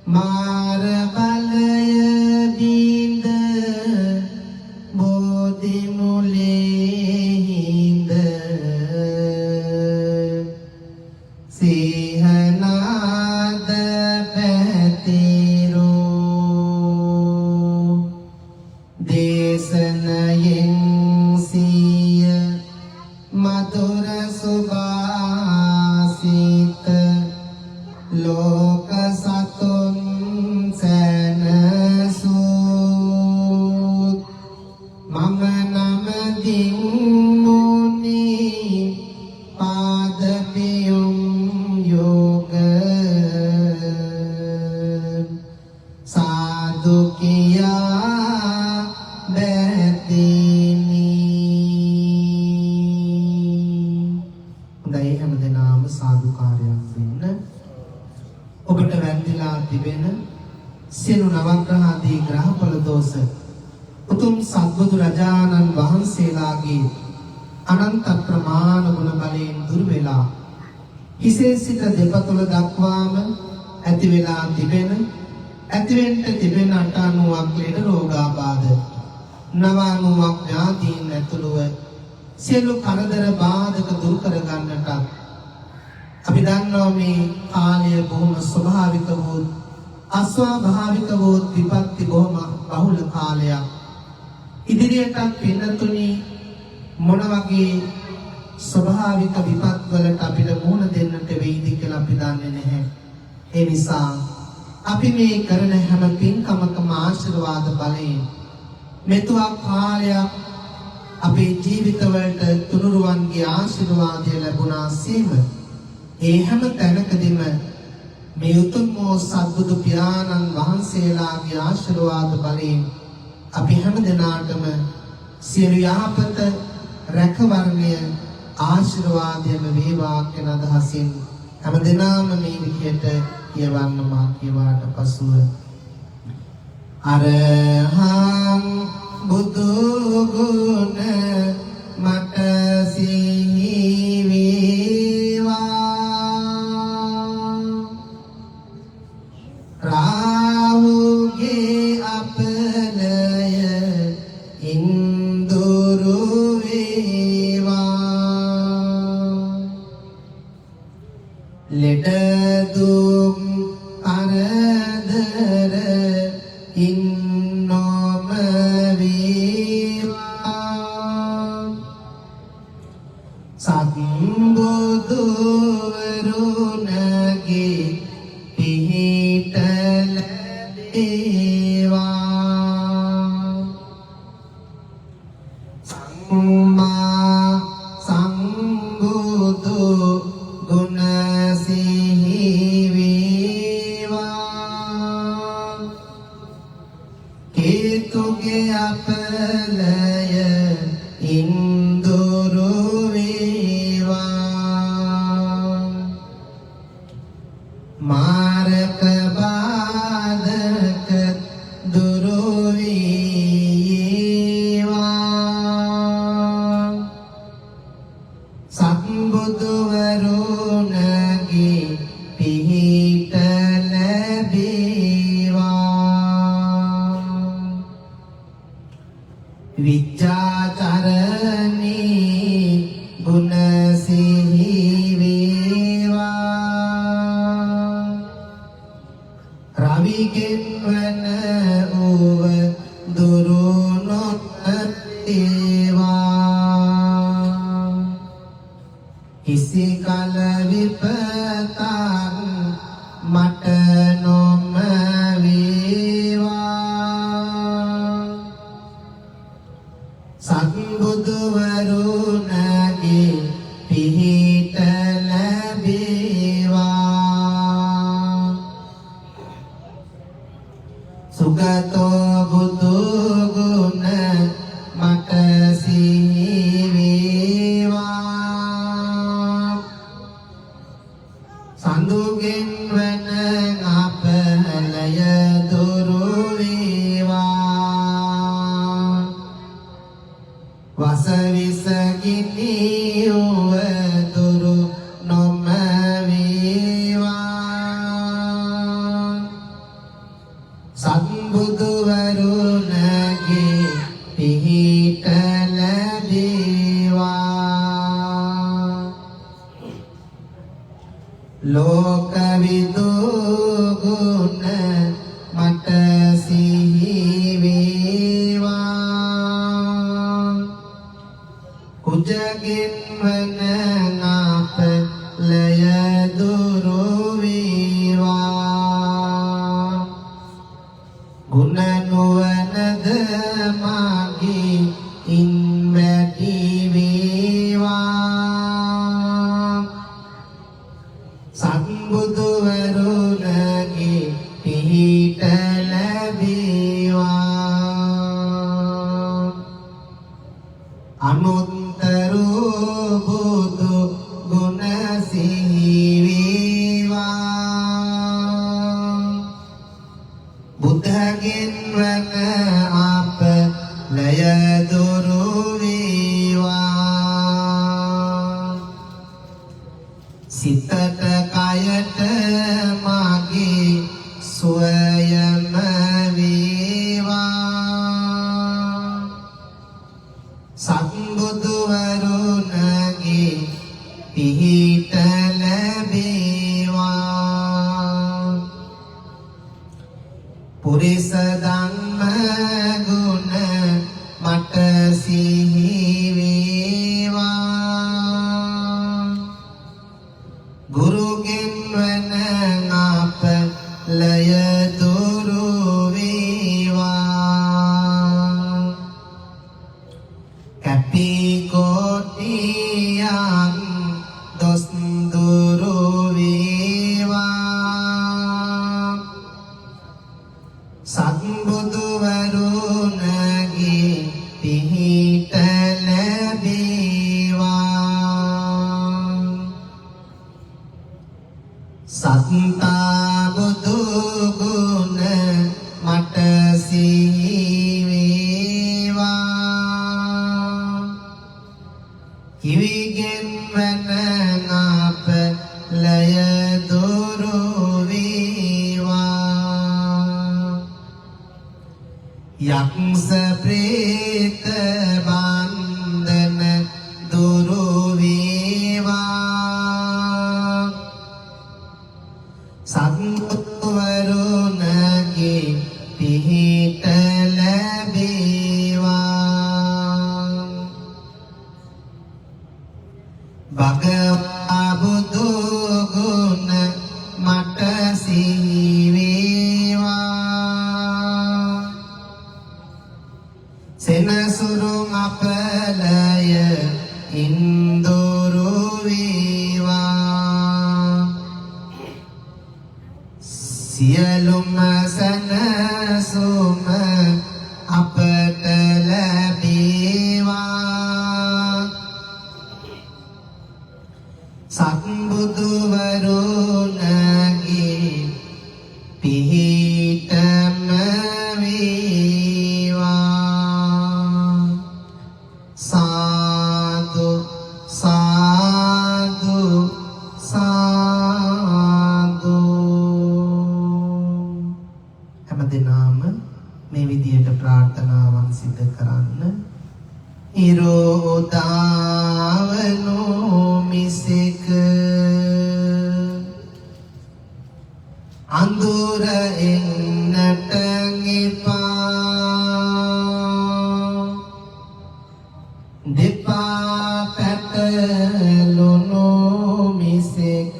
mara balaya binda bodhi mule hinda සිහනාද පැතිරෝ දේශනයෙන් සිය මధుර සුභාසිත ලෝක සතුන් සැනසූ මම නමදින් මුනි පාදපියුම් යෝග සාදු කියා බැතිනි. හොඳයි හැමදෙනාම සාදුකාරයක් දෙන්න. ඔබට වැරදිලා තිබෙන සියලු නවග්‍රහ ආදී ග්‍රහඵල දෝෂ උතුම් සත්බුදු රජාණන් වහන්සේලාගේ අනන්ත ප්‍රමාණ ගුණ බලයෙන් දුර වෙලා හිසේ සිට දෙපතුල දක්වාම ඇති වෙලා තිබෙන ඇතිවෙන්න තිබෙන 90ක් ලෙඩ රෝගාබාධ 90ක් ඥාතීන් ඇතුළුව සියලු කරදර බාධක දුරු කර ගන්නට අපි දන්නවා මේ කාලය බොහොම ස්වභාවික වූ අස්වාභාවික වූ විපත්ති බොහොම බහුල කාලයක්. ඉදිරියටත් පින්නතුනි මොන වගේ ස්වභාවික විපත් වලට අපිට මුහුණ දෙන්නට වෙයිද කියලා අපි දන්නේ නැහැ. ඒ නිසා අපි මේ කරන හැම පින්කමකම ආශිර්වාද බලයෙන් මෙතුවක් කාලයක් අපේ ජීවිතවලට තුනුරුවන්ගේ ආශිර්වාදය ලැබුණාseම ඒ හැම තැනකදීම මේ උතුම් වූ සත්බුදු පියාණන් වහන්සේලාගේ ආශිර්වාද බලයෙන් අපි හැම දිනාටම සියලු යහපත රැකවරණය ආශිර්වාදයම වේවා කියන අදහසින් හැම දිනම මේ විදියට කියවන්න මා කියවාට පසුව අරහං බුදු ගුණ මට සිහි වේවා රාහුගේ අපලය ඉන්දුරු ලෙඩ දුක් අරදර ඉන්නොම වේවා සම්බුදු වරුණගේ පිහිට ලැබේවා සම්මා සම්බුදු ගුණ හේතුගේ අපලය ඉන්දුරු වේවා මාරක බාධක දුරු වේවා සම්බුදු වරුණගේ පිහිට විචාචරණී ගුණ සිහි වේවා රවිගෙන් වන ඌව දුරු නොවේවා කිසි කල විපතක් මට නොම සත්බුදු වරුණගේ පිහිට ලැබේවා සුගතෝ බුදු ගුණ මට සිහි වේවා සඳුගෙන් වන ගුණ නුවණද මාගේ ඉන් වැඩි වේවා සත්බුදු වරුණගේ පිහිට ලැබේවා අනුත්තර බුදු ගුණ සිහි වේවා බුද්ධගෙන් වන අප ලය දුරු වේවා සිතට කයට මාගේ සුවයම වේවා සත්බුදු වරුණගේ පිහිට ලැබේවා පුරිස ධම්ම ගුණ මට සිහි වේවා ගුරුගෙන් වන අප ලය දුරු වේවා කැපි කොටියන් දොස් දුරු වේවා සත්බුදු වරුණගේ පිහිට ලැබේවා සත්තා බුදු ගුණ මට සිහි වේවා කිවිගෙන් වන අප ලය දුරු වේවා යක්ෂ ප්‍රේත බන්ධන දුරු වේවා සත්බුදු වරුණගේ පිහිට ලැබේවා භගවා බුදු ගුණ මට සිහි වේවා සෙනසුරුම් අපලය ඉන්දුරු වේවා සියලුම සනසුම අපට ලැබේවා සත්බුදු වරුණගේ පිහිටම වේවා සාදු සාදු සාදු හැමදෙනාම මේ විදියට ප්‍රාර්ථනාවන් සිදු කරන්න ඉරෝදාවනෝ මිසෙක අඳුර එන්නට එපා දෙපා පැටලුණු මිසෙක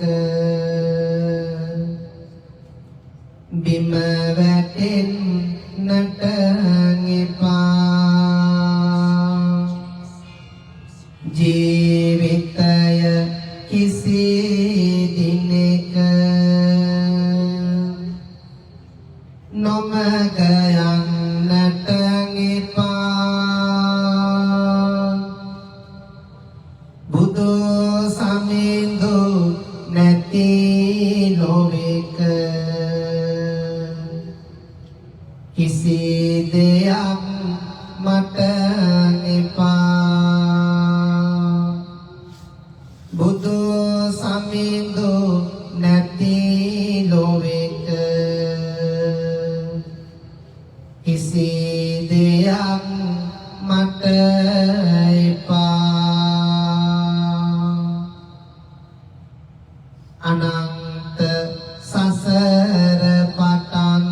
බිම වැටෙන්නට එපා ජීවිතය කිසි දිනක නොමග යන්නට එපා බුදු සමිඳු නැති ලොවක කිසි දෙයක් මට එපා බුදු සමිඳු නැති ලොවක කිසි දෙයක් මට එපා අනන්ත සසර පටන්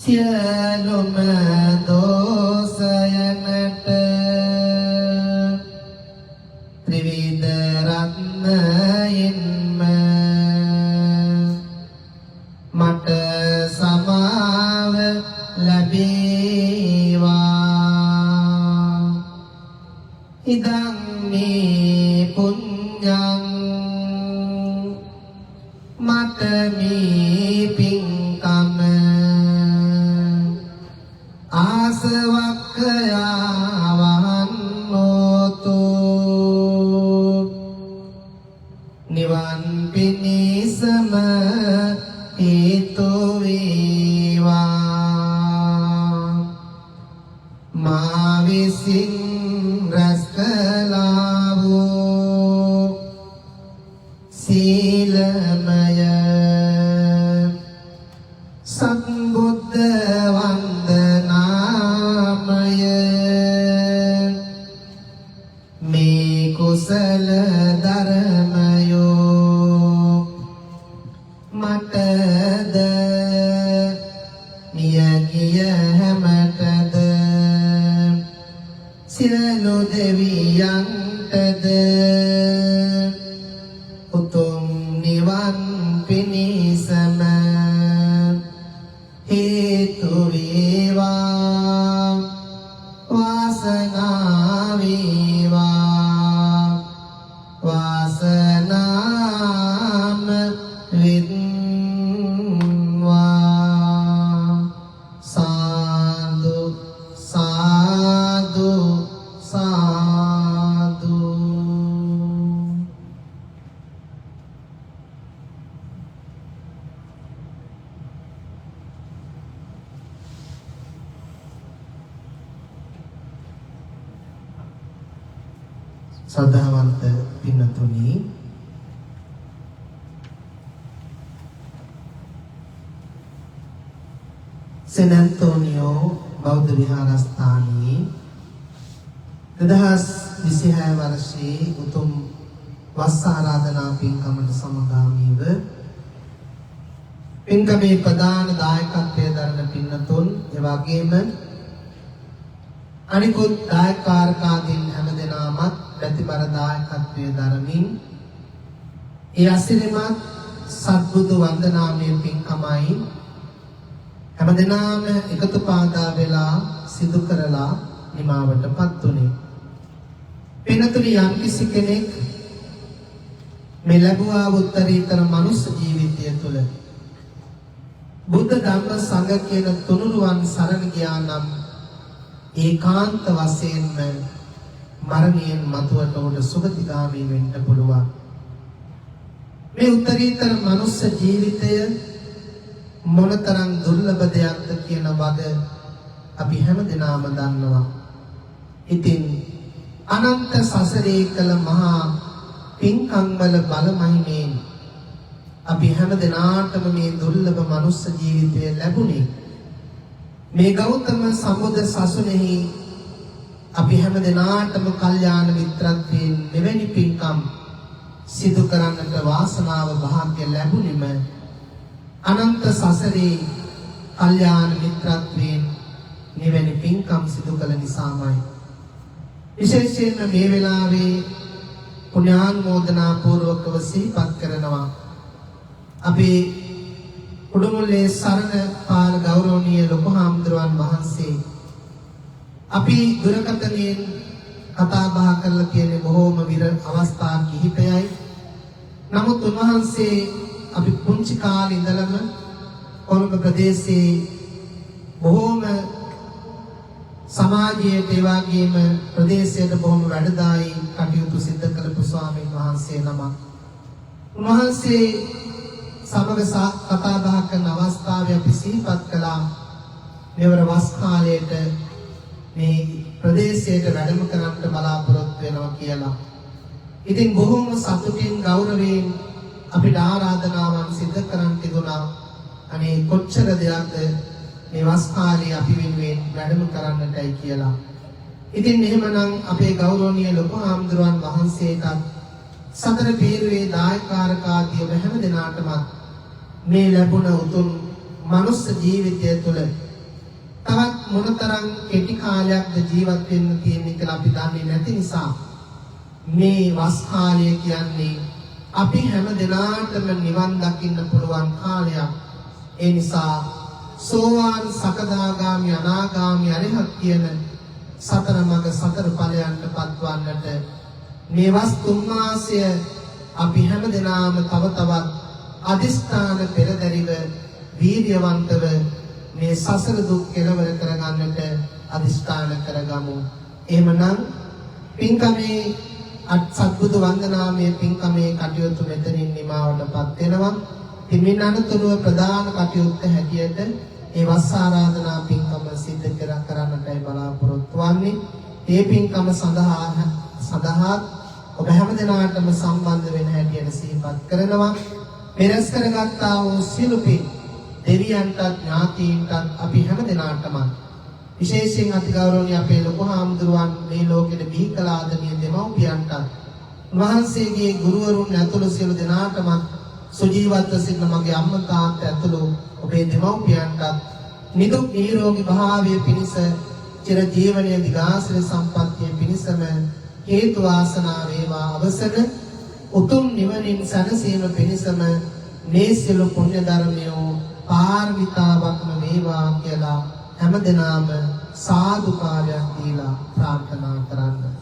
සියලුම දෝෂයනට ත්‍රිවිධ රත්නයෙන්ම මට සමාව ලැබේවා. ඉදං මේ පුඤ්ඤං මට මේ පින්කම ආසවක්ඛයාවන් හෝතු නිවන් පිණිසම හේතු වේවා. මා විසින් රැස් කළා වූ සීලමය සම්බුද්ධ වන්දනාමය මේ කුසල ධර්මයෝ මටද නියගිය හැමතද සියලු දෙවියන්ටද උතුම් නිවන් පිණිසම හේතු වේවා. වාසනාව වේවා. වාසනාම විද්වා. සාදු සාදු සාදු. සද්ධාවන්ත පින්නතුනි, සෙන් ඇන්තෝනියෝ බෞද්ධ විහාරස්ථානයේ 2026 වර්ෂයේ උතුම් වස් ආරාධනා පින්කමට සමගාමීව පින්කමේ ප්‍රධාන දායකත්වයේ දරන පින්නතුන්, එවැගේම අනිකුත් දායකාරකාදීන් හැමදෙනාමත් ප්‍රතිබර දායකත්වයේ දරමින් ඒ අසිරිමත් සත්බුදු වන්දනාමය පින්කමයි හැමදෙනාම එකතු පාදා වෙලා සිදු කරලා නිමාවටපත් උනේ. පින්නතුනි, යම් කිසි කෙනෙක් මේ ලැබුවා උත්තරීතර මනුස්ස ජීවිතය තුළ බුද්ධ ධම්ම සංඝ කියන තුනුරුවන් සරණ ගියා නම් ඒකාන්ත වශයෙන්ම මරණයෙන් මතුවට උඩ සුගතිගාමී වෙන්න පුළුවන්. මේ උත්තරීතර මනුස්ස ජීවිතය මොනතරම් දුර්ලභ දෙයක්ද කියන වග අපි හැමදෙනාම දන්නවා. ඉතින් අනන්ත සසරේ කළ මහා පින්කම් වල බල මහිමෙන් අපි හැමදෙනාටම මේ දුර්ලභ මනුස්ස ජීවිතය ලැබුණේ. මේ ගෞතම සම්බුද්ධ සසුනේහි අපි හැමදෙනාටම කල්යාණ මිත්‍රත්වයෙන් මෙවැනි පින්කම් සිදු කරන්නට වාසනාව භාග්‍ය ලැබුණෙම අනන්ත සසරේ කල්යාණ මිත්‍රත්වයෙන් මෙවැනි පින්කම් සිදු කළ නිසාමයි. විශේෂයෙන්ම මේ වෙලාවේ පුණ්‍යානුමෝදනා පූර්වකව සිහිපත් කරනවා අපේ උඩුමුල්ලේ සරණ පාර ගෞරවනීය ලොකු හාමුදුරුවන් වහන්සේ. අපි දුරකථනයෙන් කතා බහ කරලා තියෙන බොහෝම විර අවස්ථා කිහිපයයි. නමුත් උන්වහන්සේ අපි පුංචි කාලේ ඉඳලම කොළඹ ප්‍රදේශයේ බොහෝම සමාජයට ඒ වගේම ප්‍රදේශයට බොහොම වැඩදායි කටයුතු සිදු කරපු ස්වාමීන් වහන්සේ නමක්. උන්වහන්සේ සමග කතා බහ කරන අවස්ථාවේ අපි සිහිපත් කළා මෙවර වස් කාලයට මේ ප්‍රදේශයට වැඩම කරන්නට බලාපොරොත්තු වෙනවා කියලා. ඉතින් බොහොම සතුටින් ගෞරවයෙන් අපිට ආරාධනාවන් සිදු කරන්න තිබුණා. අනේ කොච්චර දෙයක්ද මේ වස් කාලේ අපි වෙනුවෙන් වැඩම කරන්නටයි කියලා. ඉතින් එහෙමනම් අපේ ගෞරවනීය ලොකු හාමුදුරුවන් වහන්සේටත් සතර පීරුවේ දායකාරකාදී හැම දෙනාටම මේ ලැබුණ උතුම් මනුස්ස ජීවිතය තුළ තවත් මොනතරම් කෙටි කාලයක්ද ජීවත් වෙන්න තියෙන්නේ කියලා අපි දන්නේ නැති නිසා මේ වස් කාලය කියන්නේ අපි හැම දිනාටම නිවන් දකින්න පුළුවන් කාලයක්. ඒ නිසා සෝවාන් සකදාගාමි අනාගාමි අරිහත් කියන සතර මඟ සතර ඵලයන්ට පත්වන්නට මේ වස් තුන් මාසය අපි හැම දිනාම තව තවත් අදිස්ථාන පෙරදරිව වීර්යවන්තව මේ සසර දුක් කෙලවර කරගන්නට අදිස්ථාන කරගමු. එහෙමනම් පින්කමේ සත්බුදු වන්දනාමය පින්කමේ කටයුතු මෙතනින් නිමාවටපත් වෙනවා. ඉතින් අනතුරුව ප්‍රධාන කටයුත්ත හැටියට ඒ වස් ආරාධනා පින්කම සිද්ධ කරන්නටයි බලාපොරොත්තු වෙන්නේ. මේ පින්කම සඳහා ඔබ හැම දිනාටම සම්බන්ධ වෙන හැටියට සිහිපත් කරනවා. පෙරස් කරගත්තා වූ සියලු පින් දෙවියන්ටත් ඥාතීන්ටත් අපි හැම දිනාටම විශේෂයෙන් අතිගෞරවනීය අපේ ලොකු හාමුදුරුවන් මේ ලෝකෙට බිහි කළ ආදරණීය දෙමව්පියන්ට වහන්සේගේ ගුරුවරුන් ඇතුළු සියලු දෙනාටම සුජීවත්ව සිටින මගේ අම්මා තාත්තා ඇතුළු ඔබේ දෙමව්පියන්ට නිදුක් නිරෝගී භාවය පිණිස චිර ජීවනයේ දිගාසිරි සම්පන්නිය පිණිසම හේතු වාසනා වේවා. අවසන උතුම් නිවනින් සැනසීම පිණිසම මේ සියලු පුණ්‍ය ධර්මයෝ පාරමිතාවක්ම වේවා කියලා හැමදෙනාම සාදුකාරයක් දීලා ප්‍රාර්ථනා කරන්න.